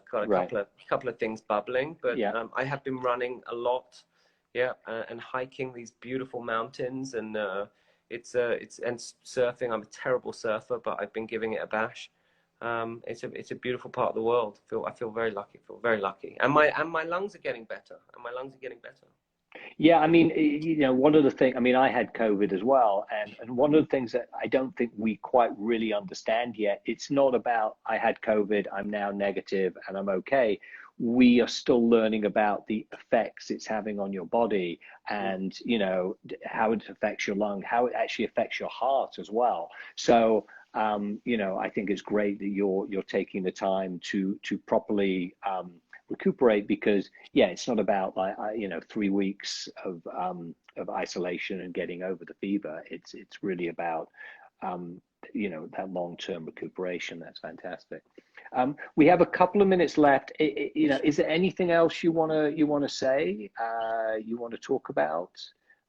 Got a couple of things bubbling, but I have been running a lot, and hiking these beautiful mountains, and it's and surfing. I'm a terrible surfer, but I've been giving it a bash. It's a beautiful part of the world. I feel very lucky, and my lungs are getting better, Yeah, I mean, one of the things, I had COVID as well. And one of the things that I don't think we quite really understand yet, it's not about I had COVID, I'm now negative and I'm okay. we are still learning about the effects it's having on your body, and how it affects your lung, how it actually affects your heart as well. So I think it's great that you're taking the time to properly recuperate, because it's not about 3 weeks of isolation and getting over the fever. It's really about that long-term recuperation. That's fantastic. We have a couple of minutes left. Is there anything else you want to say? You want to talk about?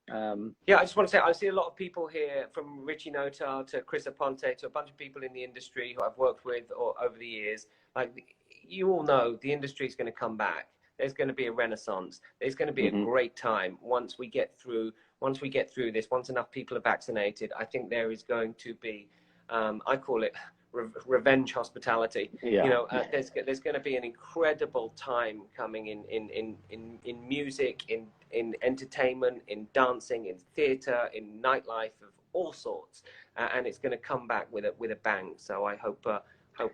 I just want to say, I see a lot of people here, from Richie Notar to Chris Aponte to a bunch of people in the industry who I've worked with over the years. Like, you all know, the industry is going to come back. There's going to be a renaissance. There's going to be a great time once we get through this. Once enough people are vaccinated, I think there is going to be, I call it revenge hospitality. There's going to be an incredible time coming in music, in entertainment, in dancing, in theatre, in nightlife of all sorts, and it's going to come back with a bang. So I hope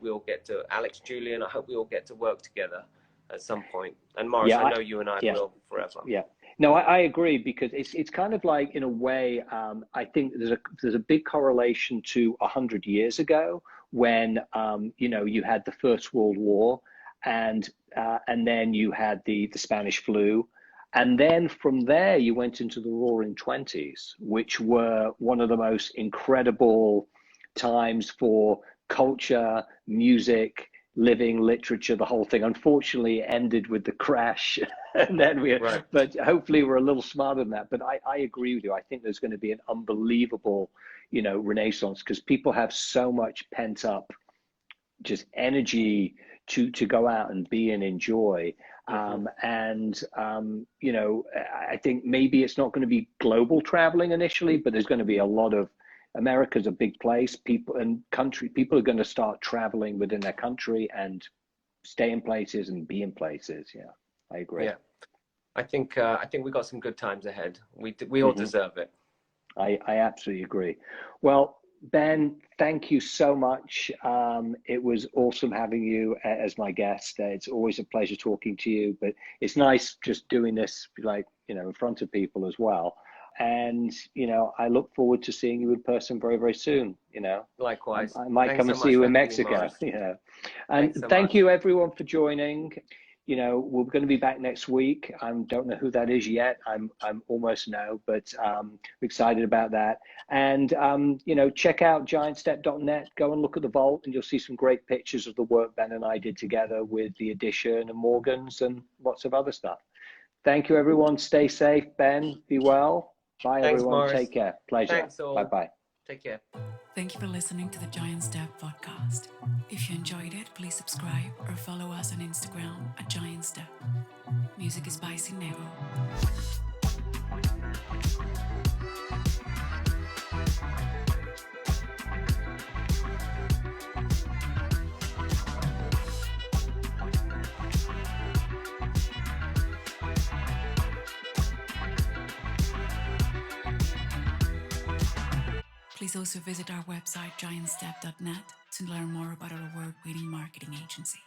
we all get to, Alex, Julian, I hope we all get to work together at some point. And Maurice, I know you and I will forever. Yeah. No, I agree, because it's kind of like, in a way, I think there's a big correlation to 100 years ago, when you had the First World War, and then you had the Spanish flu, and then from there you went into the Roaring '20s, which were one of the most incredible times for culture, music, living, literature, the whole thing. Unfortunately, it ended with the crash, and then but hopefully we're a little smarter than that. But I agree with you. I think there's going to be an unbelievable, renaissance, because people have so much pent up just energy to go out and be and enjoy. I think maybe it's not going to be global traveling initially, but there's going to be a lot of, America's a big place. People are going to start traveling within their country and stay in places and be in places. Yeah, I agree. Yeah, I think we got some good times ahead. We all deserve it. I absolutely agree. Well, Ben, thank you so much. It was awesome having you as my guest. It's always a pleasure talking to you, but it's nice just doing this in front of people as well. And I look forward to seeing you in person very, very soon. Likewise. I might come and see you in Mexico. And thank you everyone for joining. We're going to be back next week. I don't know who that is yet. I'm almost know, but excited about that. And check out giantstep.net. Go and look at the vault, and you'll see some great pictures of the work Ben and I did together with the Edition and Morgan's and lots of other stuff. Thank you, everyone. Stay safe. Ben, be well. Bye, Thanks, everyone. Maurice. Take care. Pleasure. Thanks all. Bye-bye. Take care. Thank you for listening to the Giant Step podcast. If you enjoyed it, please subscribe or follow us on Instagram at Giant Step. Music is by Sinego. Please also visit our website, giantstep.net, to learn more about our award-winning marketing agency.